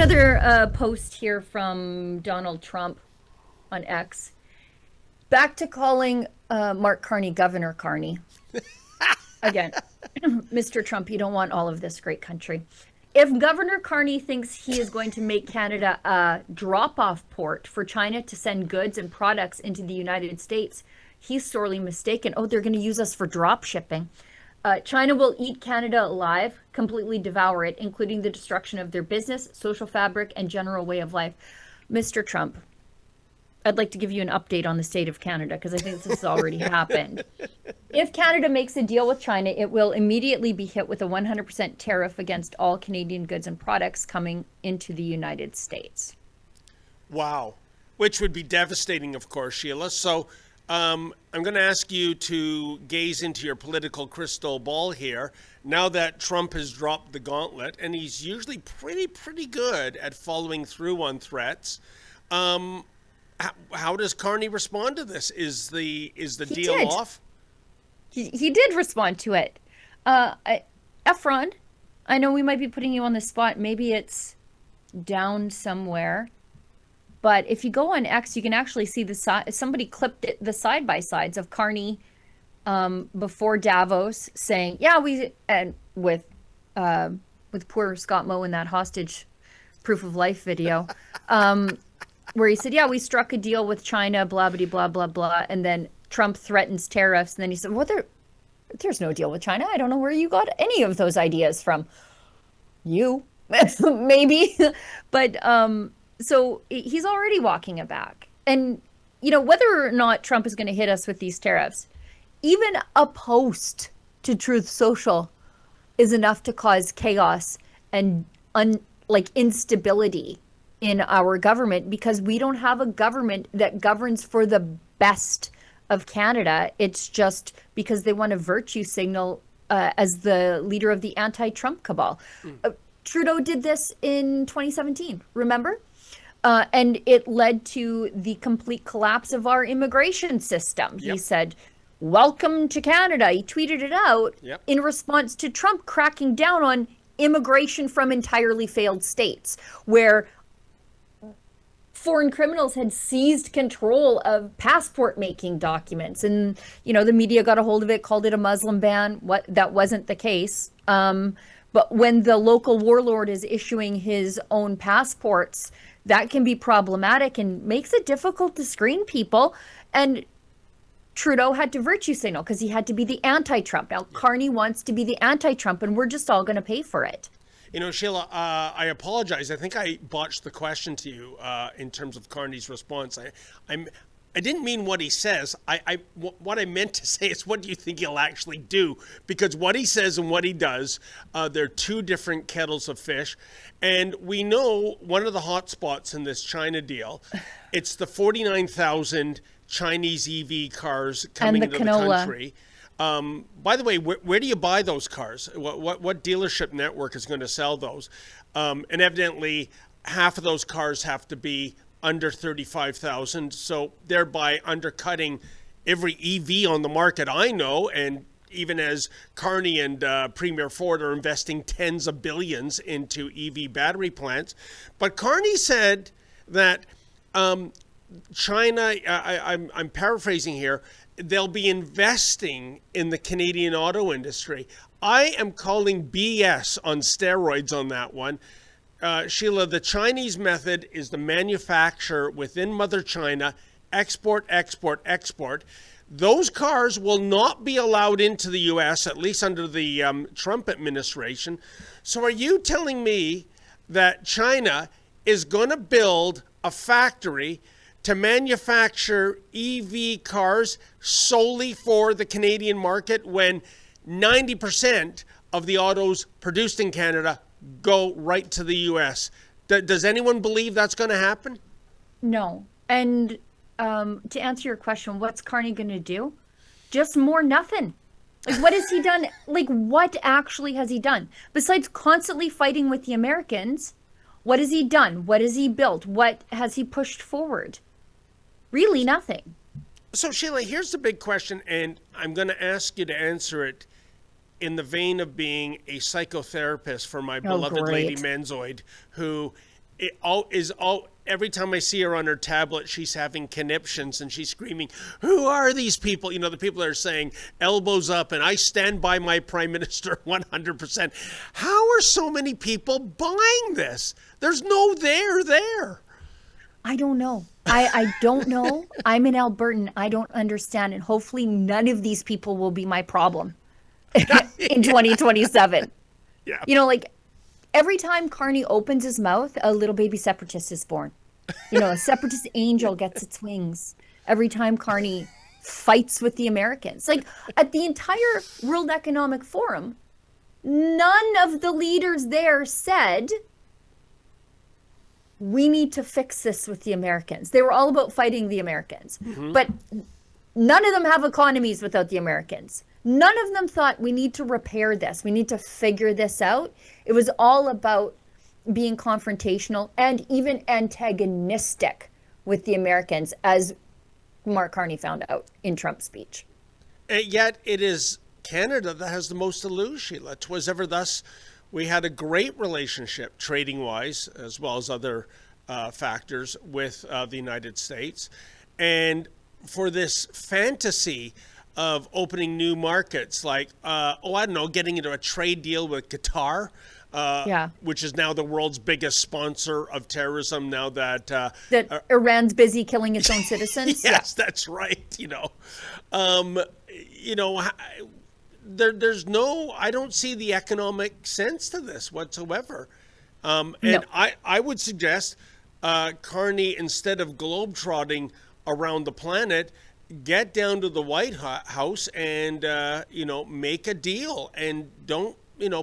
Another post here from Donald Trump on X. Back to calling Mark Carney Governor Carney. Again, Mr. Trump, you don't want all of this great country. If Governor Carney thinks he is going to make Canada a drop-off port for China to send goods and products into the United States, he's sorely mistaken. Oh, they're going to use us for drop shipping. China will eat Canada alive, completely devour it, including the destruction of their business, social fabric, and general way of life. Mr. Trump, I'd like to give you an update on the state of Canada because I think this has already happened. If Canada makes a deal with China, it will immediately be hit with a 100% tariff against all Canadian goods and products coming into the United States. Wow. Which would be devastating, of course, Sheila. So I'm going to ask you to gaze into your political crystal ball here. Now that Trump has dropped the gauntlet, and he's usually pretty good at following through on threats, how does Carney respond to this? Is the deal off? He did respond to it. Efron, I know we might be putting you on the spot. Maybe it's down somewhere. But if you go on X, you can actually see somebody clipped the side by sides of Carney before Davos saying, "Yeah, with poor Scott Moe in that hostage proof of life video, where he said, "Yeah, we struck a deal with China, blah blah blah blah," and then Trump threatens tariffs, and then he said, "Well, there's no deal with China. I don't know where you got any of those ideas from. You, maybe, but." So he's already walking it back. And, whether or not Trump is going to hit us with these tariffs, even a post to Truth Social is enough to cause chaos and instability in our government because we don't have a government that governs for the best of Canada. It's just because they want a virtue signal as the leader of the anti-Trump cabal. Trudeau did this in 2017, remember? And it led to the complete collapse of our immigration system. Yep. He said, "Welcome to Canada." He tweeted it out in response to Trump cracking down on immigration from entirely failed states, where foreign criminals had seized control of passport-making documents. And, the media got a hold of it, called it a Muslim ban. That wasn't the case. But when the local warlord is issuing his own passports, that can be problematic and makes it difficult to screen people. And Trudeau had to virtue signal because he had to be the anti-Trump. Now, Carney wants to be the anti-Trump, and we're just all going to pay for it. Sheila, I apologize. I think I botched the question to you in terms of Carney's response. I didn't mean what he says. What I meant to say is, what do you think he'll actually do? Because what he says and what he does, they're two different kettles of fish. And we know one of the hot spots in this China deal, it's the 49,000 Chinese EV cars coming into the country. By the way, where do you buy those cars? What dealership network is going to sell those? And evidently, half of those cars have to be under 35,000, so thereby undercutting every EV on the market I know. And even as Carney and Premier Ford are investing tens of billions into EV battery plants. But Carney said that China, I'm paraphrasing here, they'll be investing in the Canadian auto industry. I am calling BS on steroids on that one. Sheila, the Chinese method is to manufacture within Mother China, export, export, export. Those cars will not be allowed into the U.S., at least under the Trump administration. So are you telling me that China is going to build a factory to manufacture EV cars solely for the Canadian market when 90% of the autos produced in Canada go right to the U.S.? Does anyone believe that's going to happen? No. And to answer your question, what's Carney going to do? Just more nothing. What has he done? What actually has he done? Besides constantly fighting with the Americans, what has he done? What has he built? What has he pushed forward? Really nothing. So, Sheila, here's the big question, and I'm going to ask you to answer it in the vein of being a psychotherapist for my beloved Lady Menzoid, who every time I see her on her tablet, she's having conniptions and she's screaming, "Who are these people?" You know, the people that are saying elbows up and I stand by my prime minister 100%. How are so many people buying this? There's no there. I don't know. I don't know. I'm an Albertan. I don't understand. And hopefully none of these people will be my problem in 2027. Yeah. You know, like every time Carney opens his mouth, a little baby separatist is born. You know, a separatist angel gets its wings every time Carney fights with the Americans. Like at the entire World Economic Forum, none of the leaders there said, we need to fix this with the Americans. They were all about fighting the Americans. But none of them have economies without the Americans. None of them thought we need to repair this. We need to figure this out. It was all about being confrontational and even antagonistic with the Americans, as Mark Carney found out in Trump's speech. And yet it is Canada that has the most to lose, Sheila. 'Twas ever thus. We had a great relationship, trading-wise, as well as other factors, with the United States. And for this fantasy of opening new markets, like, I don't know, getting into a trade deal with Qatar, which is now the world's biggest sponsor of terrorism now that... that Iran's busy killing its own citizens? Yes, that's right, there's no, I don't see the economic sense to this whatsoever. And no. I would suggest Carney, instead of globetrotting around the planet, get down to the White House and, make a deal and don't,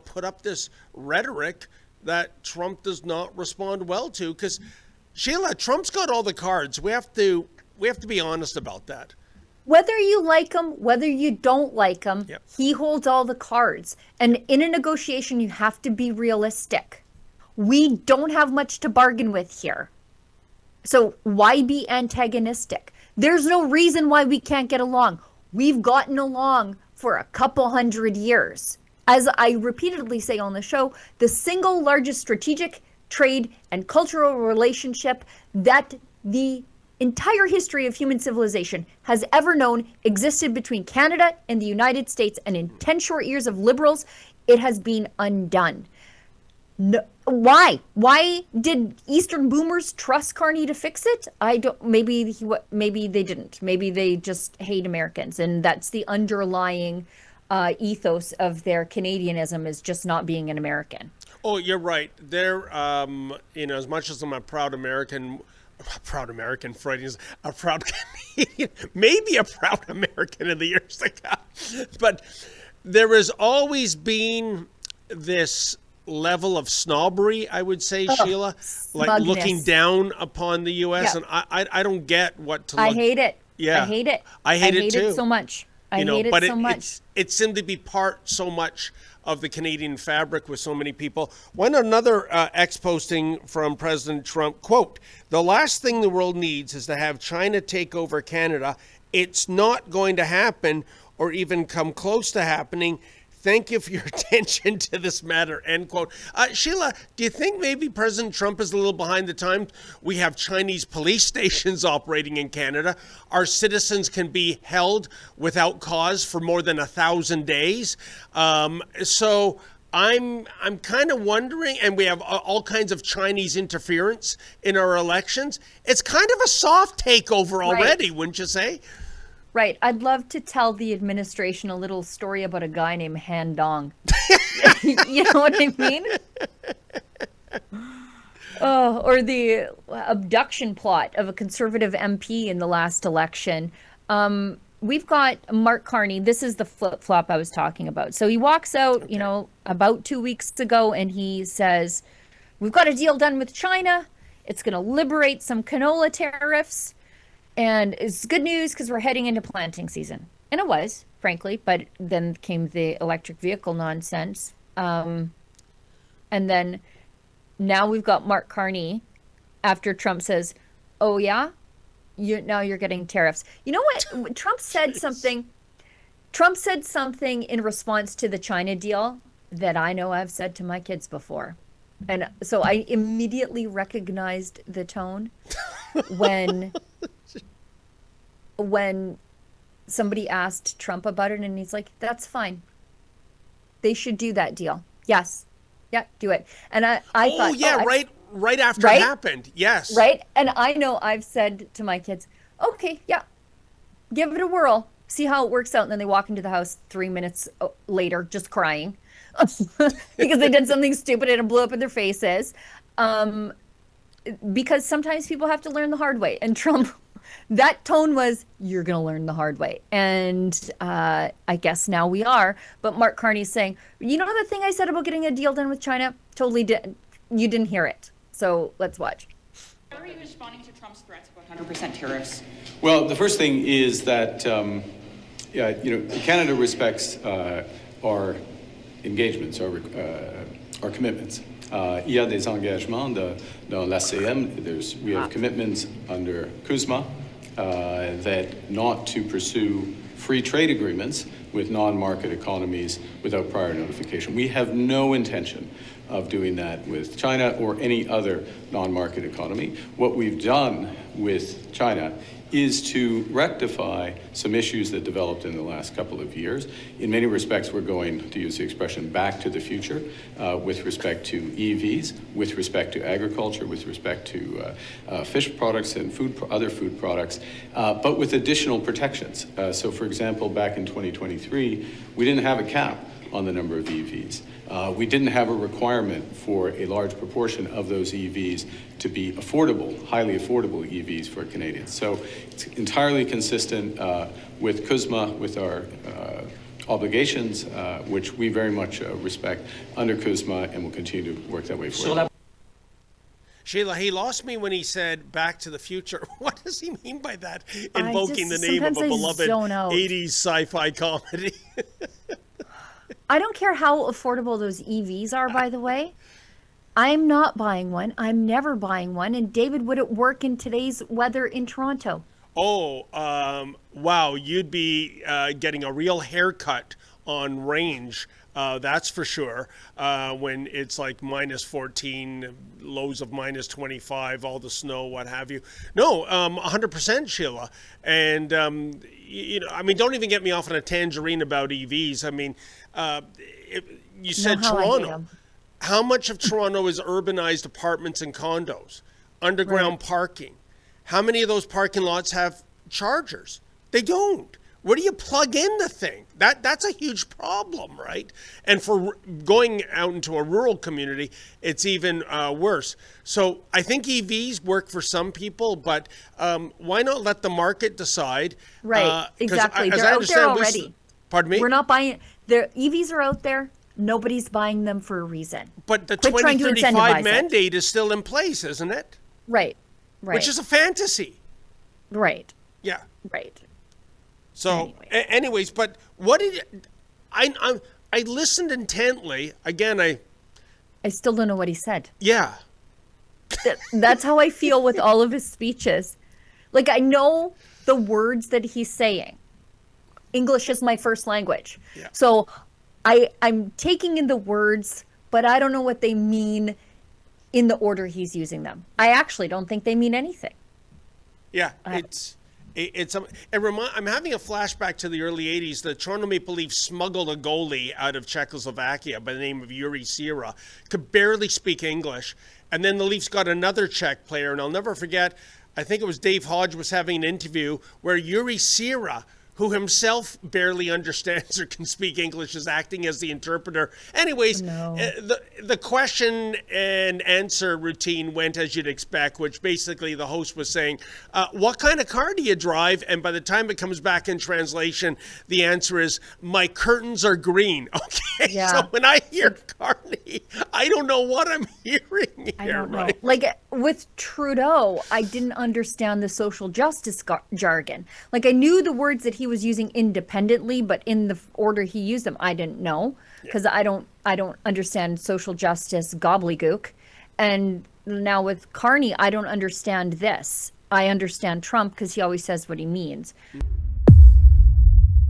put up this rhetoric that Trump does not respond well to. Because, Sheila, Trump's got all the cards. We have to be honest about that. Whether you like him, whether you don't like him, he holds all the cards. And in a negotiation, you have to be realistic. We don't have much to bargain with here. So why be antagonistic? There's no reason why we can't get along. We've gotten along for a couple hundred years. As I repeatedly say on the show, the single largest strategic, trade, and cultural relationship that the entire history of human civilization has ever known existed between Canada and the United States, and in 10 short years of liberals, it has been undone. No, why? Why did Eastern boomers trust Carney to fix it? I don't. Maybe they didn't. Maybe they just hate Americans, and that's the underlying ethos of their Canadianism, is just not being an American. Oh, you're right. They're, as much as I'm a proud American, Freudian, a proud Canadian, maybe a proud American in the years to come. But there has always been this level of snobbery, I would say, Sheila, like looking down upon the U.S. And I don't get what to look. I hate it. Yeah. I hate it. I hate it too. It so much. I hate it so much. It seemed to be part so much of the Canadian fabric with so many people. One another ex-posting from President Trump, quote, "The last thing the world needs is to have China take over Canada. It's not going to happen or even come close to happening. Thank you for your attention to this matter," end quote. Sheila, do you think maybe President Trump is a little behind the times? We have Chinese police stations operating in Canada. Our citizens can be held without cause for more than 1,000 days. So I'm kind of wondering, and we have all kinds of Chinese interference in our elections. It's kind of a soft takeover already, wouldn't you say? Right. I'd love to tell the administration a little story about a guy named Han Dong. You know what I mean? Oh, or the abduction plot of a conservative MP in the last election. We've got Mark Carney. This is the flip-flop I was talking about. So he walks out, about 2 weeks ago, and he says, we've got a deal done with China. It's going to liberate some canola tariffs. And it's good news because we're heading into planting season. And it was, frankly, but then came the electric vehicle nonsense. And then now we've got Mark Carney after Trump says, oh, yeah, now you're getting tariffs. You know what? Trump said something. Trump said something in response to the China deal that I know I've said to my kids before. And so I immediately recognized the tone when when somebody asked Trump about it, and he's like, "That's fine. They should do that deal. Yes, yeah, do it." And I Oh thought, yeah, oh, right after it right, happened. Yes. right. And I know I've said to my kids, "Okay, yeah, give it a whirl, see how it works out." And then they walk into the house 3 minutes later, just crying because they did something stupid and it blew up in their faces. Um, because sometimes people have to learn the hard way. And Trump, that tone was, "You're going to learn the hard way." And I guess now we are. But Mark Carney's saying, "You know the thing I said about getting a deal done with China? Totally did. You didn't hear it." So let's watch. How are you responding to Trump's threats about 100% tariffs? Well, the first thing is that Canada respects our engagements, our commitments. Il y a des engagements dans l'ACM. We have commitments under CUSMA that not to pursue free trade agreements with non-market economies without prior notification. We have no intention of doing that with China or any other non-market economy. What we've done with China is to rectify some issues that developed in the last couple of years. In many respects, we're going, to use the expression, back to the future with respect to EVs, with respect to agriculture, with respect to fish products and other food products, but with additional protections. So, for example, back in 2023, we didn't have a cap on the number of EVs. We didn't have a requirement for a large proportion of those EVs to be affordable, highly affordable EVs for Canadians. So it's entirely consistent with CUSMA, with our obligations, which we very much respect under CUSMA and will continue to work that way forward. Sheila, he lost me when he said "Back to the Future." What does he mean by that? Invoking the name of a beloved 80s sci-fi comedy. I don't care how affordable those EVs are, by the way. I'm not buying one. I'm never buying one. And David, would it work in today's weather in Toronto? Oh, wow. You'd be getting a real haircut on range. That's for sure. When it's like minus 14, lows of minus 25, all the snow, what have you. No, 100% Sheila. And, I mean, don't even get me off on a tangerine about EVs. I mean, you said Toronto. How much of Toronto is urbanized apartments and condos, underground parking? How many of those parking lots have chargers? They don't. Where do you plug in the thing? That's a huge problem, right? And for going out into a rural community, it's even worse. So I think EVs work for some people, but why not let the market decide? Right, exactly. They're out there already. Pardon me? We're not buying. The EVs are out there. Nobody's buying them for a reason. But the 2035 mandate is still in place, isn't it? Right, right. Which is a fantasy. Right. Yeah. Right. So, anyways, but what did I listened intently. Again, I still don't know what he said. Yeah. That's how I feel with all of his speeches. Like, I know the words that he's saying. English is my first language. Yeah. So I'm taking in the words, but I don't know what they mean in the order he's using them. I actually don't think they mean anything. Yeah, I'm having a flashback to the early 80s. The Toronto Maple Leafs smuggled a goalie out of Czechoslovakia by the name of Yuri Sira, could barely speak English. And then the Leafs got another Czech player, and I'll never forget, I think it was Dave Hodge was having an interview where Yuri Sira, who himself barely understands or can speak English, is acting as the interpreter. Anyways, the question and answer routine went as you'd expect, which basically the host was saying, what kind of car do you drive? And by the time it comes back in translation, the answer is, my curtains are green. Okay, yeah. So when I hear Carney, I don't know what I'm hearing here. I don't know. Right? Like with Trudeau, I didn't understand the social justice jargon. Like I knew the words that he was using independently, but in the order he used them, I didn't know because I don't understand social justice gobbledygook. And now with Carney, I don't understand this. I understand Trump because he always says what he means.